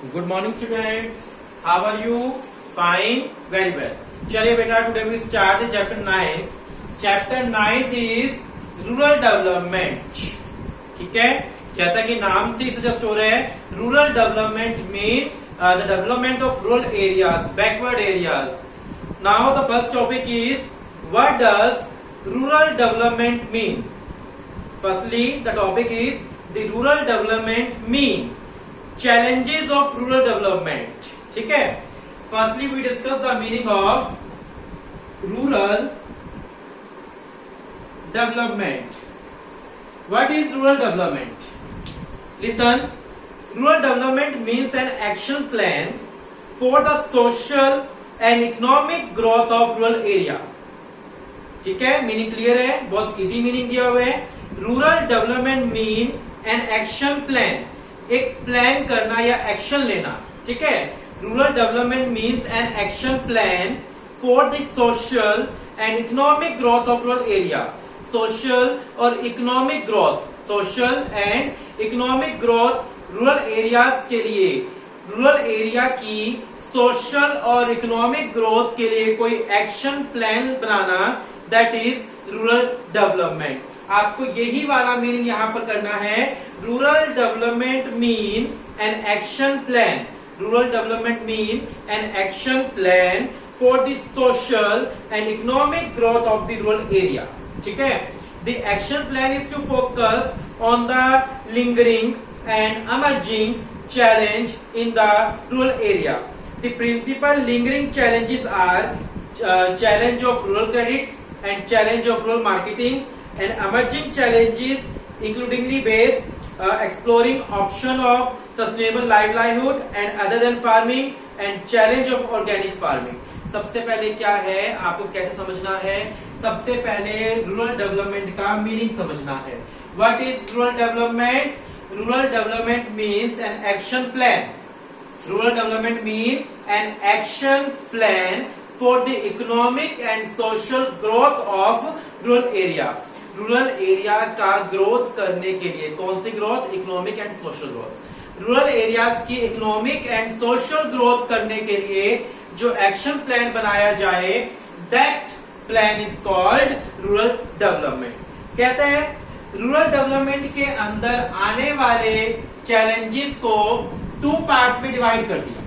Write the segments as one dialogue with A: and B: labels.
A: Good morning students, how are you? Fine, very well. चलिए बेटा, today we start the chapter 9। Chapter 9 is rural development. ठीक है, जैसा कि नाम से सजेस्ट हो रहा है, rural development mean the development of rural areas, backward areas. Now the first topic is what does rural development mean. Firstly the topic is the rural development mean challenges of rural development। ठीक है, firstly we discuss the meaning of rural development. What is rural development? Listen, rural development means an action plan for the social and economic growth of rural area. ठीक है, meaning clear है, बहुत easy meaning दिया हुआ है। Rural development mean an action plan, एक plan करना या एक्शन लेना। ठीक है, rural development means an action plan for the social and economic growth of rural area. Social और economic growth, social and economic growth rural areas के लिए, rural area की सोशल और इकोनॉमिक ग्रोथ के लिए कोई एक्शन प्लान बनाना, that is rural development. आपको यही वाला मीनिंग यहां पर करना है। Rural development mean an action plan, rural development mean an action plan for the social and economic growth of the rural area. ठीक है, the action plan is to focus on the lingering and emerging challenge in the rural area. The principal lingering challenges are challenge of rural credit and challenge of rural marketing, and emerging challenges includingly based exploring option of sustainable livelihood and other than farming and challenge of organic farming। सबसे पहले क्या है, आपको कैसे समझना है? सबसे पहले रूरल डेवलपमेंट का मीनिंग समझना है। What is rural development? Rural development means an action plan. Rural development mean an action plan for the economic and social growth of rural area. Rural area का ग्रोथ करने के लिए, कौन सी growth? Economic and social growth. Rural areas की economic and social growth करने के लिए जो एक्शन प्लान बनाया जाए, that plan is called rural development. कहते हैं रूरल डेवलपमेंट के अंदर आने वाले चैलेंजेस को 2 पार्ट्स में डिवाइड कर दिया।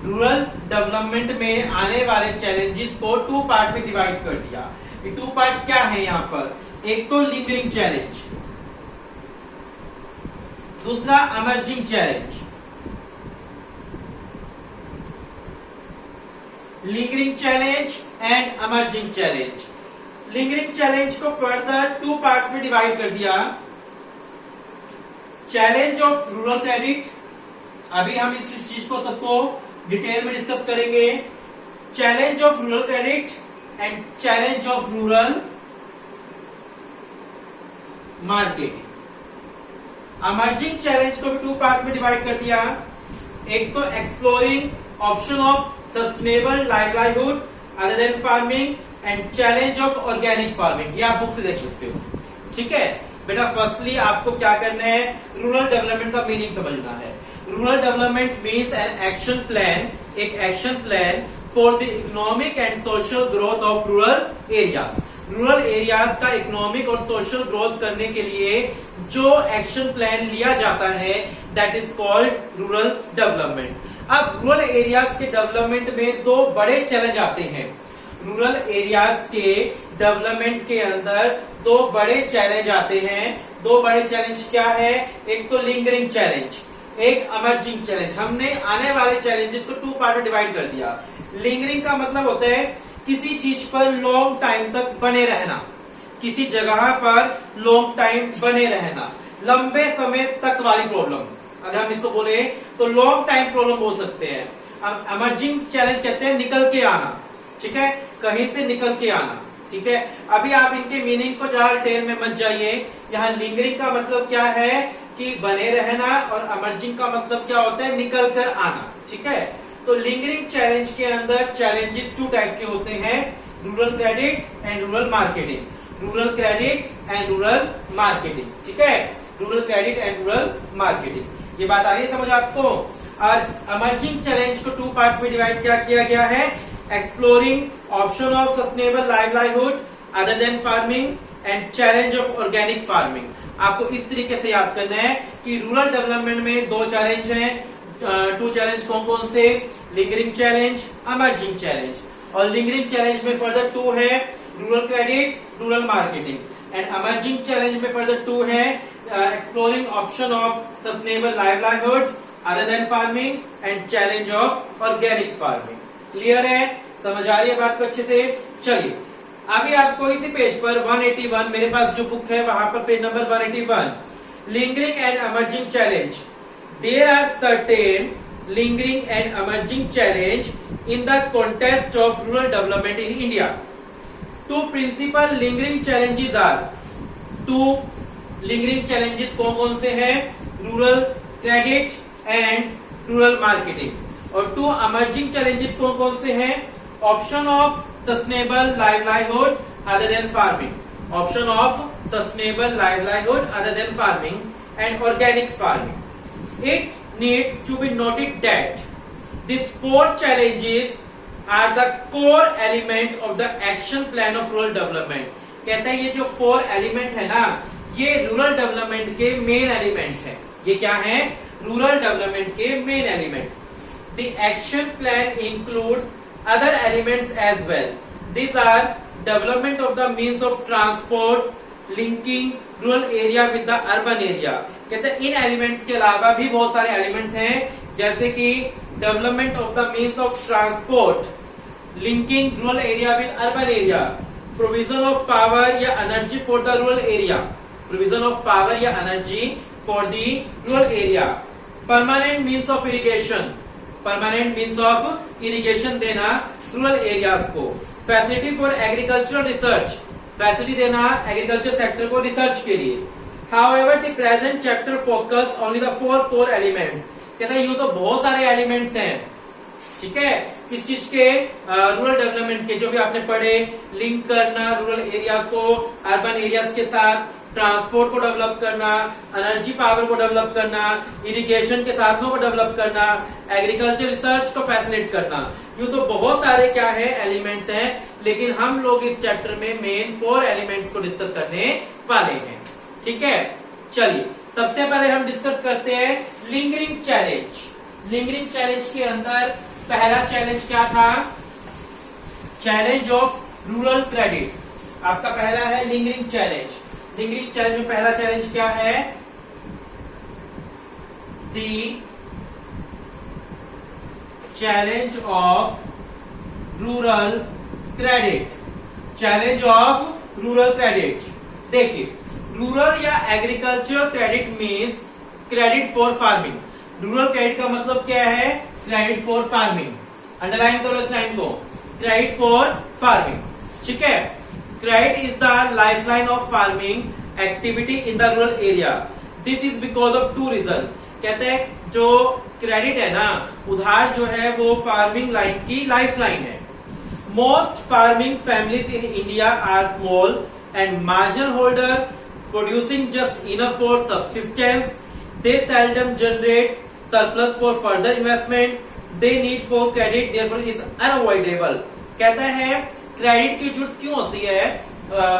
A: रूरल डेवलपमेंट में आने वाले चैलेंजेस को 2 पार्ट में डिवाइड कर दिया। ये 2 पार्ट क्या है यहाँ पर? एक तो लिंगरिंग चैलेंज, दूसरा emerging challenge. Lingering challenge and emerging challenge. Lingering challenge को फर्दर 2 पार्ट्स में डिवाइड कर दिया। चैलेंज ऑफ रूरल क्रेडिट, अभी हम इस चीज को सबको डिटेल में डिस्कस करेंगे। Challenge of rural credit and challenge of rural marketing. emerging challenge को भी 2 पार्ट्स में डिवाइड कर दिया। एक तो exploring option of sustainable livelihood other than farming and challenge of organic farming. ये आप बुक से देख सकते हो। ठीक है बेटा, फर्स्टली आपको क्या करना है? रूरल डेवलपमेंट का मीनिंग समझना है। Rural development means an action plan, एक action plan for the economic and social growth of rural areas. Rural areas का इकोनॉमिक और सोशल ग्रोथ करने के लिए जो एक्शन प्लान लिया जाता है, that is called rural development. अब रूरल एरियाज के डेवलपमेंट में 2 बड़े चैलेंज आते हैं। रूरल एरियाज के डेवलपमेंट के अंदर 2 बड़े चैलेंज आते हैं। 2 बड़े चैलेंज क्या है? एक तो लिंगरिंग चैलेंज, एक emerging चैलेंज। हमने आने वाले चैलेंजेस को 2 पार्ट में डिवाइड कर दिया। लिंगरिंग का मतलब होता है किसी चीज पर लॉन्ग टाइम तक बने रहना, किसी जगह पर लॉन्ग टाइम बने रहना, लंबे समय तक वाली प्रॉब्लम। अगर हम इसको बोले तो लॉन्ग टाइम प्रॉब्लम बोल सकते हैं। अब emerging चैलेंज कहते हैं निकल के आना। ठीक है, कहीं से निकल के आना। ठीक है, अभी आप इनके मीनिंग को ज्यादा डिटेल में मत जाइए। यहाँ लिंगरिंग का मतलब क्या है कि बने रहना, और emerging का मतलब क्या होता है? निकल कर आना। ठीक है, तो लिंगरिंग चैलेंज के अंदर चैलेंजेस 2 टाइप के होते हैं, rural credit and rural marketing. Rural credit and rural marketing. ठीक है, rural credit and rural marketing. ये बात आ रही है समझ आपको? और इमर्जिंग चैलेंज को 2 पार्ट्स में डिवाइड किया गया है। Exploring option of sustainable livelihood other than farming and challenge of organic farming. आपको इस तरीके से याद करना है कि रूरल डेवलपमेंट में 2 चैलेंज हैं। 2 चैलेंज कौन कौन से? Lingering challenge, emerging challenge. और लिंगरिंग चैलेंज में फर्दर 2 है rural credit, rural marketing, and emerging challenge में फर्दर 2 है exploring option of sustainable livelihood other than farming and challenge of organic farming. Clear है? समझ आ रही है बात को अच्छे से? चलिए अभी आपको इसी पेज पर 181 मेरे पास जो बुक है वहां पर page number 181 lingering and emerging challenge. There are certain lingering and emerging challenge in the context of rural development in India. 2 principal lingering challenges are 2 lingering challenges कौन से हैं? Rural credit and rural marketing. और 2 emerging challenges कौन से हैं? Option of sustainable livelihood other than farming, option of sustainable livelihood other than farming and organic farming. It needs to be noted that these 4 challenges are the core element of the action plan of rural development। कहते हैं ये जो 4 element है ना, ये rural development के main element है। ये क्या है? रूरल डेवलपमेंट के main element. The action plan includes other elements as well. These are development of the means of transport, linking rural area with the urban area. कहते हैं इन elements के अलावा भी बहुत सारे एलिमेंट्स हैं, जैसे कि development of the means of transport, linking rural area with urban area, provision of power या energy for the rural area, provision of power या energy for the rural area, permanent means of irrigation, permanent means of irrigation देना rural areas को, facility for agricultural research, facility देना agriculture sector को research के लिए। However, the present chapter focus only the 4 core elements। कहते हैं यूं तो बहुत सारे एलिमेंट्स हैं, ठीक है, किस चीज के? रूरल डेवलपमेंट के, जो भी आपने पढ़े, लिंक करना रूरल एरियाज को अर्बन एरियाज के साथ, ट्रांसपोर्ट को डेवलप करना, एनर्जी पावर को डेवलप करना, इरिगेशन के साधनों को डेवलप करना, एग्रीकल्चर रिसर्च को फैसिलिटेट करना। यूं तो बहुत सारे क्या है? एलिमेंट्स हैं, लेकिन हम लोग इस चैप्टर में मेन 4 एलिमेंट्स को डिस्कस करने वाले हैं। ठीक है, चलिए सबसे पहले हम डिस्कस करते हैं लिंगरिंग चैलेंज। लिंगरिंग चैलेंज के अंदर पहला चैलेंज क्या था? Challenge of rural credit. आपका पहला है लिंगरिंग चैलेंज। लिंगरिंग चैलेंज में पहला चैलेंज क्या है? The challenge of rural credit. Challenge of rural credit. देखिए, रूरल या agriculture credit means credit for farming. Rural credit का मतलब क्या है? Credit for farming. अंडरलाइन करो इस लाइन को, क्रेडिट फॉर फार्मिंग। ठीक है, credit is the lifeline of farming activity in the rural area. This is because of 2 reason. कहते हैं जो क्रेडिट है ना, उधार जो है वो फार्मिंग लाइन की लाइफलाइन है। Most farming families in India are small and marginal holder producing just enough for subsistence. They seldom generate surplus for further investment. They need for credit therefore is unavoidable। कहता है credit की जरूरत क्यों होती है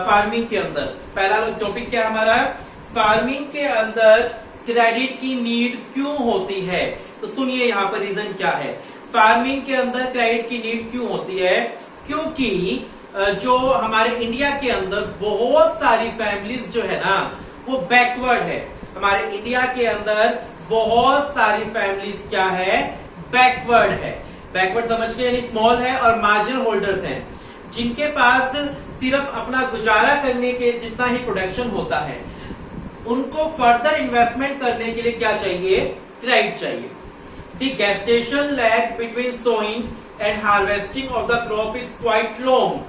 A: farming के अंदर? पहला टॉपिक क्या हमारा? फार्मिंग के अंदर क्रेडिट की नीड क्यों होती है? तो सुनिए यहाँ पर रीजन क्या है। फार्मिंग के अंदर क्रेडिट की नीड क्यों होती है? क्योंकि जो हमारे इंडिया के अंदर बहुत सारी फैमिलीज जो है ना, वो बैकवर्ड है। हमारे इंडिया के अंदर बहुत सारी फैमिलीज क्या है? बैकवर्ड है। बैकवर्ड समझ के, यानी स्मॉल है और मार्जिनल होल्डर्स हैं, जिनके पास सिर्फ अपना गुजारा करने के जितना ही प्रोडक्शन होता है। उनको फर्दर इन्वेस्टमेंट करने के लिए क्या चाहिए? क्रेडिट चाहिए। The gestation lag between sowing and harvesting of the crop is quite long.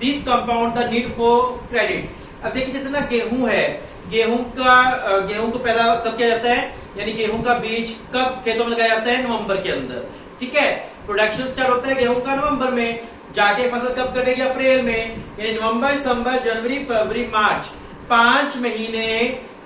A: These compound the need for credit। अब देखिए जैसे ना गेहूं है, गेहूं को पैदा कब किया जाता है? यानी गेहूं का बीज कब खेतों में लगाया जाता है? नवंबर के अंदर। ठीक है, प्रोडक्शन स्टार्ट होता है गेहूं का नवंबर में, जाके फसल कब कटेगी? अप्रैल में। यानी नवंबर, दिसंबर, जनवरी, फरवरी, मार्च, 5 महीने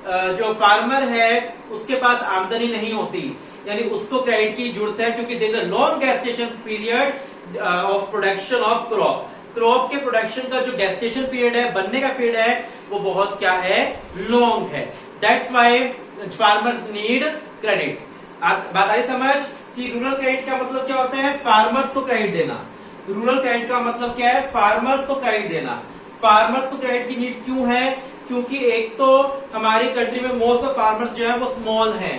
A: जो फार्मर है उसके पास आमदनी नहीं होती, यानी उसको क्रेडिट की जरूरत है, क्योंकि there is a long gestation period of production of crop. Crop के प्रोडक्शन का जो गेस्टेशन पीरियड है, बनने का पीरियड है, वो बहुत क्या है, लॉन्ग है। That's why farmers need credit. बात आई समझ कि रूरल क्रेडिट का मतलब क्या होता है, फार्मर्स को क्रेडिट देना। रूरल क्रेडिट का मतलब क्या है, फार्मर्स को क्रेडिट देना। फार्मर्स को क्रेडिट की नीड क्यों है, क्योंकि एक तो हमारी कंट्री में मोस्ट ऑफ फार्मर्स जो है वो स्मॉल हैं,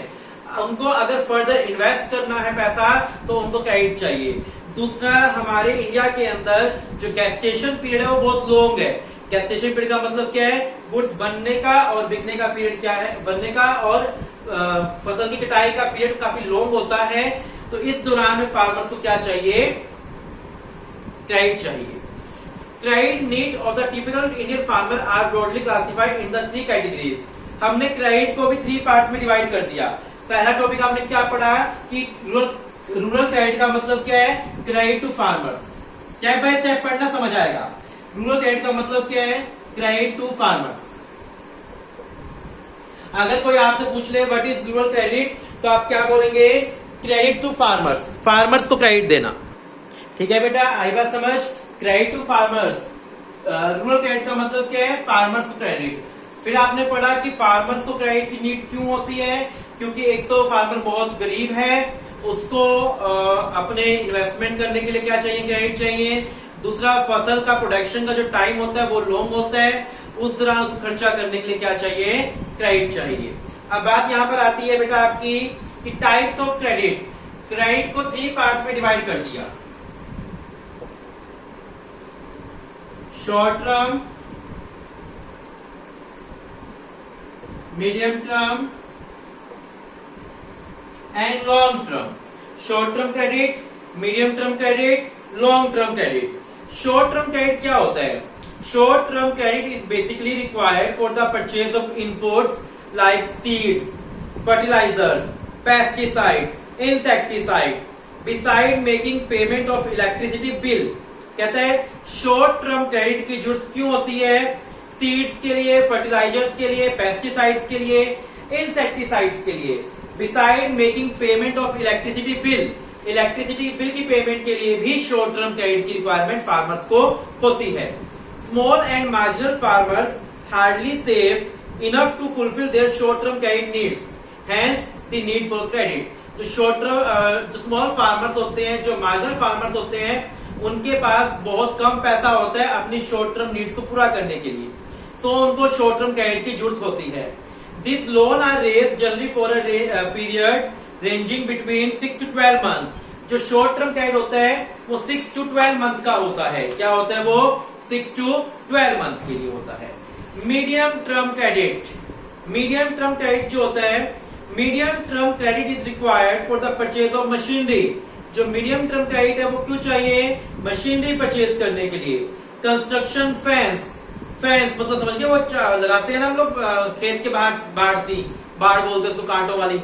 A: उनको अगर फर्दर इन्वेस्ट करना है पैसा तो उनको क्रेडिट चाहिए। दूसरा, हमारे इंडिया के अंदर जो गेस्टेशन पीरियड है वो बहुत लॉन्ग है। गेस्टेशन पीरियड का मतलब क्या है, गुड्स बनने का और बिकने का पीरियड क्या है, बनने का और फसल की कटाई का पीरियड काफी लॉन्ग होता है। तो इस दौरान में फार्मर्स को क्या चाहिए, क्रेडिट चाहिए। Credit need of the typical Indian farmer are broadly classified in the 3 categories. हमने क्रेडिट को भी 3 पार्ट्स में डिवाइड कर दिया। पहला टॉपिक हमने क्या पढ़ा कि रूरल क्रेडिट का मतलब क्या है, credit to farmers. Step by step पढ़ना, समझ आएगा। रूरल क्रेडिट का मतलब क्या है, क्रेडिट टू फार्मर्स। अगर कोई आपसे पूछ ले व्हाट इज रूरल क्रेडिट, तो आप क्या बोलेंगे, क्रेडिट टू फार्मर्स, फार्मर्स को क्रेडिट देना। ठीक है बेटा, आई बात समझ। Credit to farmers, rural credit का मतलब क्या है, फार्मर्स को क्रेडिट। फिर आपने पढ़ा कि फार्मर्स को क्रेडिट की नीड क्यों होती है, क्योंकि एक तो फार्मर बहुत गरीब है, उसको अपने इन्वेस्टमेंट करने के लिए क्या चाहिए, क्रेडिट चाहिए। दूसरा, फसल का प्रोडक्शन का जो टाइम होता है वो लॉन्ग होता है, उस दौरान उसको खर्चा करने के लिए क्या चाहिए, क्रेडिट चाहिए। अब बात यहां पर आती है बेटा आपकी कि टाइप्स ऑफ क्रेडिट। क्रेडिट को 3 पार्ट्स में डिवाइड कर दिया, short term, medium term and long term. Short term credit, medium term credit, long term credit. Short term credit क्या होता है, short term credit is basically required for the purchase of inputs like seeds, fertilisers, pesticide, insecticide, beside making payment of electricity bill. कहता है short term credit की जरूरत क्यों होती है, सीड्स के लिए, फर्टिलाइजर्स के लिए, पेस्टिसाइड्स के लिए, इंसेक्टिसाइड्स के लिए, beside making payment of electricity bill. Electricity bill की पेमेंट के लिए भी शॉर्ट टर्म क्रेडिट की रिक्वायरमेंट फार्मर्स को होती है। Small and marginal farmers hardly save enough to fulfil their short term credit needs, hence the need for credit. जो short term जो स्मॉल फार्मर्स होते हैं, जो मार्जिनल फार्मर्स होते हैं, उनके पास बहुत कम पैसा होता है अपनी शॉर्ट टर्म नीड्स को पूरा करने के लिए, सो उनको शॉर्ट टर्म क्रेडिट की जरूरत होती है। This loan are raise generally for a period ranging between 6 to 12 month. जो शॉर्ट टर्म क्रेडिट होता है वो 6 to 12 मंथ का होता है। क्या होता है वो, 6 to 12 मंथ के लिए होता है। Medium term credit, medium term credit जो होता है, medium term credit is required for the purchase of machinery. जो मीडियम टर्म क्रेडिट है वो क्यों चाहिए, मशीनरी परचेज करने के लिए। कंस्ट्रक्शन फेंस, फेंस मतलब समझ गए, वो लगाते हैं ना हम लोग खेत के बाहर, बाढ़ बोलते हैं उसको, कांटों वाली।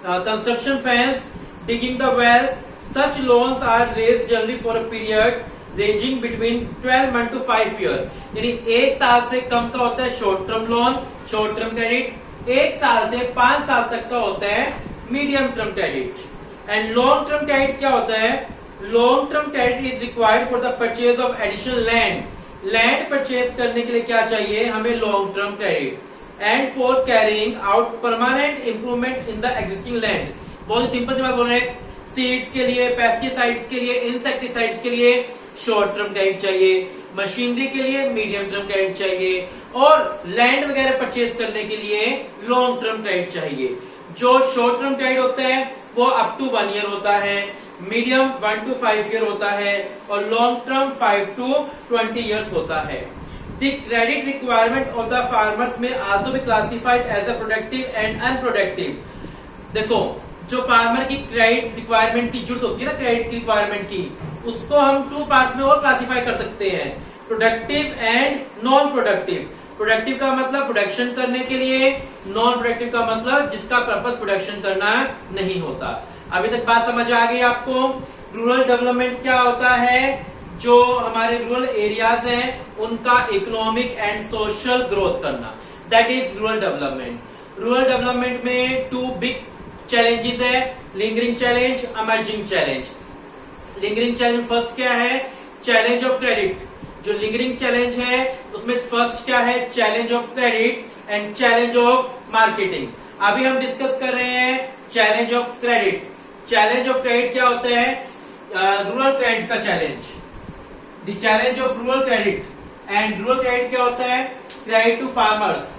A: Construction fence, digging the wells, such loans are raise generally for a period ranging between 12 month to 5 year. यानी 1 साल से कम का होता है short term loan, short term credit. 1 साल से 5 साल तक का होता है medium term credit. And long term credit क्या होता है, long term credit is required for the purchase of additional land. Land purchase करने के लिए क्या चाहिए हमें, long term credit. And for carrying out permanent improvement in the existing land. बहुत सिंपल से बात बोल रहे हैं, सीड्स के लिए, पेस्टिसाइड्स के लिए, इंसेक्टिसाइड्स के लिए शॉर्ट टर्म क्रेडिट चाहिए, मशीनरी के लिए मीडियम टर्म क्रेडिट चाहिए, और लैंड वगैरह परचेज करने के लिए लॉन्ग टर्म क्रेडिट चाहिए। जो शॉर्ट टर्म क्रेडिट होता है वो अप टू 1 ईयर होता है, मीडियम 1 to 5 ईयर होता है, और लॉन्ग टर्म 5 to 20 ईयर्स होता है। The credit requirement of the farmers may also be classified as a productive and unproductive. देखो, जो फार्मर की क्रेडिट रिक्वायरमेंट की जरूरत होती है ना, क्रेडिट की रिक्वायरमेंट की, उसको हम 2 पार्ट्स में और क्लासिफाई कर सकते हैं, productive and non productive. Productive का मतलब प्रोडक्शन करने के लिए, नॉन प्रोडक्टिव का मतलब जिसका पर्पस प्रोडक्शन करना नहीं होता। अभी तक बात समझ आ गई आपको। रूरल डेवलपमेंट क्या होता है, जो हमारे रूरल एरियाज हैं उनका इकोनॉमिक एंड सोशल ग्रोथ करना, that is rural development. Rural development में टू बिग चैलेंजेस है, lingering challenge, emerging challenge. Lingering challenge first क्या है, चैलेंज ऑफ क्रेडिट। जो लिंगरिंग चैलेंज है उसमें फर्स्ट क्या है, challenge of credit and challenge of marketing. अभी हम डिस्कस कर रहे हैं challenge of credit. Challenge of credit क्या होता है, रूरल क्रेडिट का challenge, the challenge of rural credit. And rural credit क्या होता है, credit to farmers.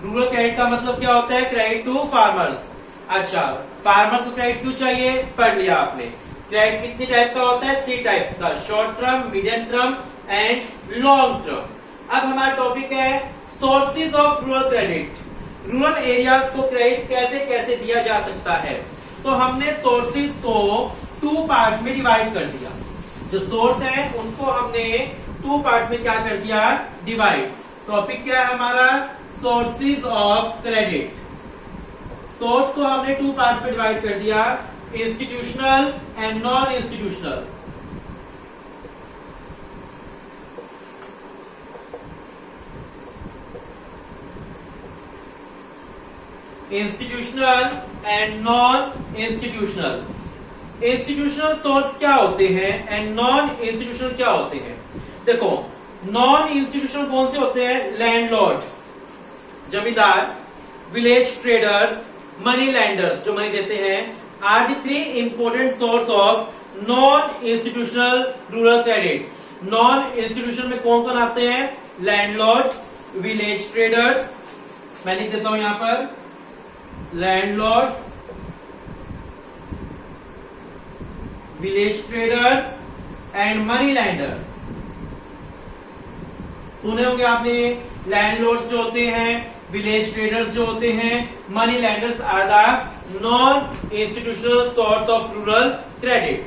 A: Rural credit का मतलब क्या होता है, क्रेडिट टू फार्मर्स। अच्छा, फार्मर्स को क्रेडिट क्यों चाहिए, पढ़ लिया आपने। क्रेडिट कितनी टाइप का होता है, 3 टाइप्स का, short term, medium term and long term. अब हमारा टॉपिक है sources of rural credit. Rural areas को क्रेडिट कैसे कैसे दिया जा सकता है। तो हमने सोर्सेज को 2 पार्ट्स में डिवाइड कर दिया। जो सोर्स है उनको हमने 2 पार्ट्स में क्या कर दिया, डिवाइड। टॉपिक क्या है हमारा, सोर्सेज ऑफ क्रेडिट। सोर्स को हमने 2 पार्ट्स में डिवाइड कर दिया, institutional and non institutional. Institutional and non institutional. Institutional source क्या होते हैं एंड नॉन इंस्टीट्यूशनल क्या होते हैं। देखो, नॉन इंस्टीट्यूशनल कौन से होते हैं, landlord, zamindar, village traders, money lenders जो मनी देते हैं, are the 3 important source of non institutional rural credit. Non institutional में कौन कौन आते हैं, लैंडलॉर्ड, विलेज ट्रेडर्स, मैं लिख देता हूं यहां पर, landlords, village traders and money landers. सुने होंगे आपने, लैंडलॉर्ड्स जो होते हैं, विलेज ट्रेडर्स जो होते हैं, money lenders are the non institutional source of rural credit.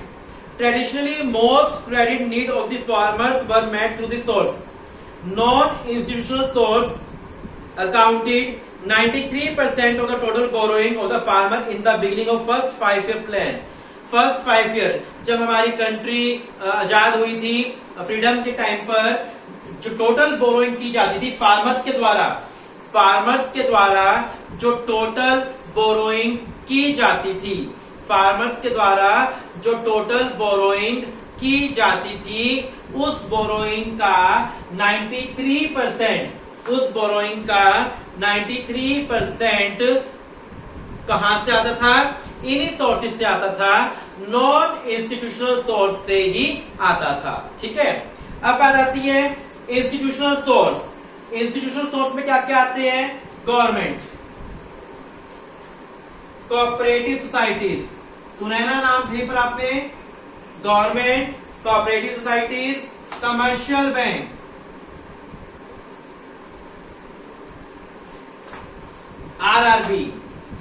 A: Traditionally most credit need of the farmers were met through the source. Non institutional source accounted 93% of the total borrowing of the farmer in the beginning of first 5-year plan। First 5 year जब हमारी country आजाद हुई थी, freedom के time पर जो total borrowing की जाती थी फार्मर्स के द्वारा जो टोटल बोरोइंग की जाती थी, फार्मर्स के द्वारा जो टोटल बोरोइंग की जाती थी, उस बोरोइंग का 93%, उस बोरोइंग का 93% कहां से आता था, इन्हीं सोर्सेज से आता था, नॉन इंस्टीट्यूशनल सोर्स से ही आता था। ठीक है, अब बात आती है इंस्टीट्यूशनल सोर्स। इंस्टीट्यूशनल सोर्स में क्या क्या आते हैं, गवर्नमेंट, कोऑपरेटिव सोसाइटीज, सुना है ना नाम कहीं पर आपने, government, cooperative societies, commercial bank, RRB,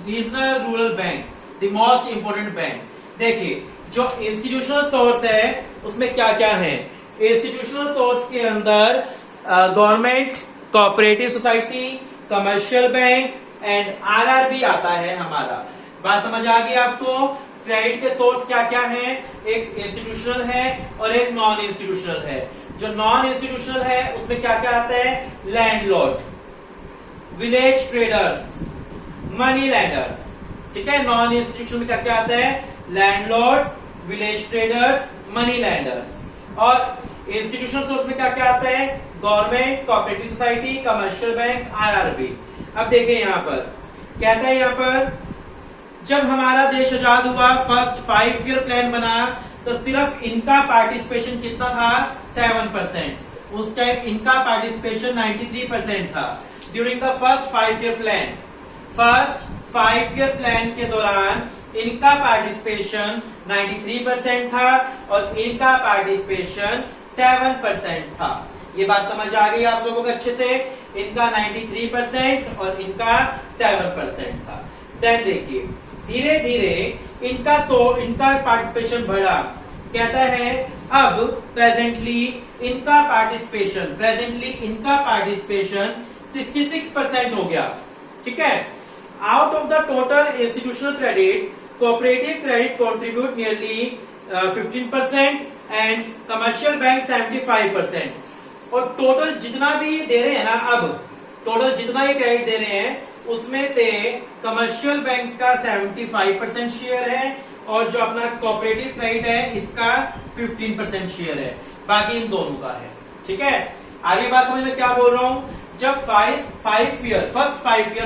A: regional rural bank, the most important bank. देखिए, जो इंस्टीट्यूशनल सोर्स है उसमें क्या क्या है। इंस्टीट्यूशनल सोर्स के अंदर government, cooperative society, commercial bank and RRB आता है हमारा। बात समझ आ गई आपको। क्रेडिट के सोर्स क्या क्या है, एक इंस्टीट्यूशनल है और एक नॉन इंस्टीट्यूशनल है। जो नॉन इंस्टीट्यूशनल है उसमें क्या क्या आता है, landlord, village traders, money landers. ठीक है, नॉन इंस्टीट्यूशनल में क्या क्या आता है, landlords, village traders, money landers. और इंस्टीट्यूशनल सोर्स में क्या क्या आता है, government, cooperative society, commercial bank, RRB. अब देखिए यहां पर कहता है, यहां पर जब हमारा देश आजाद हुआ, फर्स्ट 5 ईयर प्लान बना, तो सिर्फ इनका पार्टिसिपेशन कितना था, 7%। उस टाइम इनका पार्टिसिपेशन 93% था during the first 5 year plan. First 5 year plan के दौरान इनका पार्टिसिपेशन 93% था और इनका पार्टिसिपेशन 7% था। ये बात समझ आ गई आप लोगों को अच्छे से, इनका 93% और इनका 7% था। देन देखिए, धीरे धीरे इनका पार्टिसिपेशन बढ़ा। कहता है अब प्रेजेंटली इनका पार्टिसिपेशन 66% हो गया। ठीक है, out of the total institutional credit, cooperative credit contribute nearly 15% and commercial bank 75%। और टोटल जितना भी दे रहे हैं ना, अब टोटल जितना ही क्रेडिट दे रहे हैं उसमें से कमर्शियल बैंक का 75% शेयर है और जो अपना कोऑपरेटिव क्रेडिट है इसका 15% शेयर है, बाकी इन दोनों का है। ठीक है, आगे बात समझ में क्या बोल रहा हूं। जब फर्स्ट 5 ईयर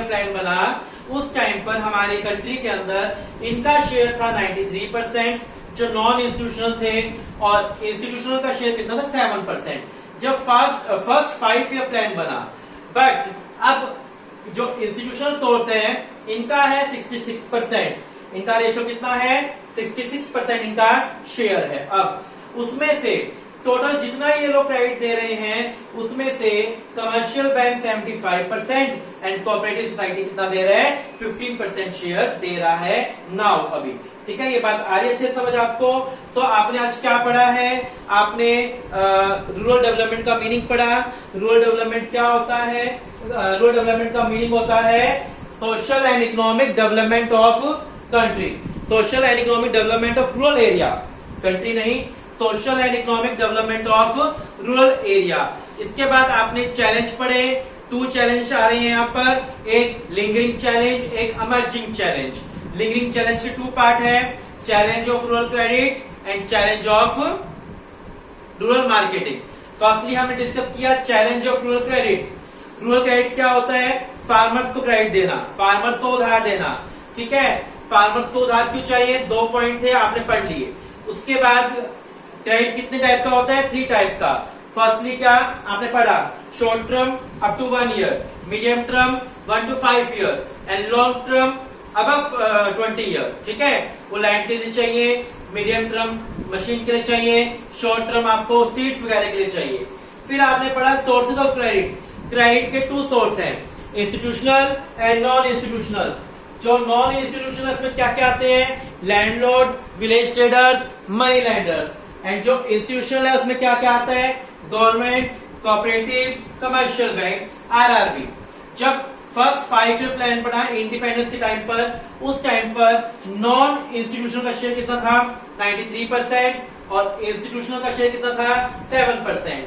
A: प्लान बना उस टाइम पर हमारी कंट्री के अंदर इनका शेयर था 93%, जो नॉन इंस्टीट्यूशनल थे, और इंस्टीट्यूशनल का शेयर कितना था 7%। जब फर्स्ट 5 ईयर प्लान बना, बट अब जो इंस्टीट्यूशनल सोर्स है इनका है 66%, इनका रेशो कितना है 66% इनका शेयर है। अब उसमें से टोटल जितना ये लोग क्रेडिट दे रहे हैं उसमें से commercial bank 75% and cooperative society कितना दे रहा है 15% शेयर दे रहा है नाउ अभी। ठीक है, ये बात आ रही है अच्छे समझ आपको। तो आपने आज क्या पढ़ा है, आपने रूरल डेवलपमेंट का मीनिंग पढ़ा। रूरल डेवलपमेंट क्या होता है, रूरल डेवलपमेंट का मीनिंग होता है social and economic development of country, social and economic development of rural area, country नहीं, social and economic development of rural area. इसके बाद आपने चैलेंज पढ़े, 2 चैलेंज आ रहे हैं यहाँ पर, एक लिंगरिंग चैलेंज, एक इमर्जिंग चैलेंज। लिंगरिंग चैलेंज के 2 पार्ट है, challenge of rural credit and challenge of rural marketing. Firstly हमने डिस्कस किया challenge of rural credit. Rural credit क्या होता है, फार्मर्स को क्रेडिट देना, फार्मर्स को उधार देना। ठीक है, फार्मर्स को उधार क्यों चाहिए, 2 पॉइंट थे आपने पढ़ लिए। उसके बाद क्रेडिट कितने टाइप का होता है, 3 टाइप का। फर्स्टली क्या आपने पढ़ा, short term up to 1 year, medium term 1 to 5 year and long term above 20 year. ठीक है, वो लैंड के लिए चाहिए, मीडियम टर्म मशीन के लिए चाहिए, शॉर्ट टर्म आपको सीड्स वगैरह के लिए चाहिए। फिर आपने पढ़ा सोर्सेज ऑफ क्रेडिट। क्रेडिट के 2 सोर्स हैं, इंस्टीट्यूशनल एंड नॉन इंस्टीट्यूशनल। जो नॉन इंस्टीट्यूशनल इसमें क्या क्या आते हैं, landlord, village traders, money landers. And जो इंस्टीट्यूशनल है उसमें क्या क्या आता है, government, cooperative, commercial bank, RRB. जब फर्स्ट 5 ईयर प्लान पढ़ा इंडिपेंडेंस के टाइम पर, उस टाइम पर नॉन इंस्टीट्यूशनल का शेयर कितना था 93% और इंस्टीट्यूशनल का शेयर कितना था 7%।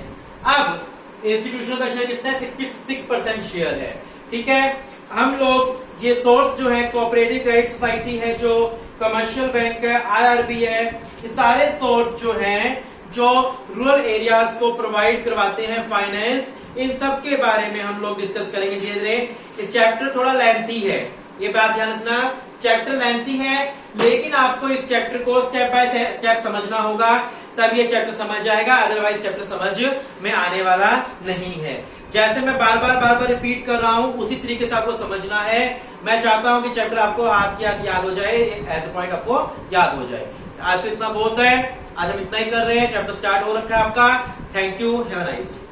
A: अब इंस्टीट्यूशनल का शेयर कितना है 66% शेयर है। ठीक है, हम लोग ये सोर्स जो है कोऑपरेटिव क्रेडिट सोसाइटी है, जो कमर्शियल बैंक है, आरआरबी है, ये सारे सोर्स जो हैं जो रूरल एरियाज को प्रोवाइड करवाते हैं फाइनेंस, इन सब के बारे में हम लोग डिस्कस करेंगे धीरे धीरे। ये चैप्टर थोड़ा लेंथी है, ये बात ध्यान रखना, चैप्टर लेंथी है, लेकिन आपको इस चैप्टर को स्टेप बाय स्टेप समझना होगा, तब ये चैप्टर समझ आएगा, अदरवाइज चैप्टर समझ में आने वाला नहीं है। जैसे मैं बार बार रिपीट कर रहा हूं उसी तरीके से आपको समझना है। मैं चाहता हूं कि चैप्टर आपको हाथ की हाथ याद हो जाए, ऐसे पॉइंट आपको याद हो जाए। आज तो इतना बहुत है, आज हम इतना ही कर रहे हैं, चैप्टर स्टार्ट हो रखा है आपका। Thank you, have a nice day.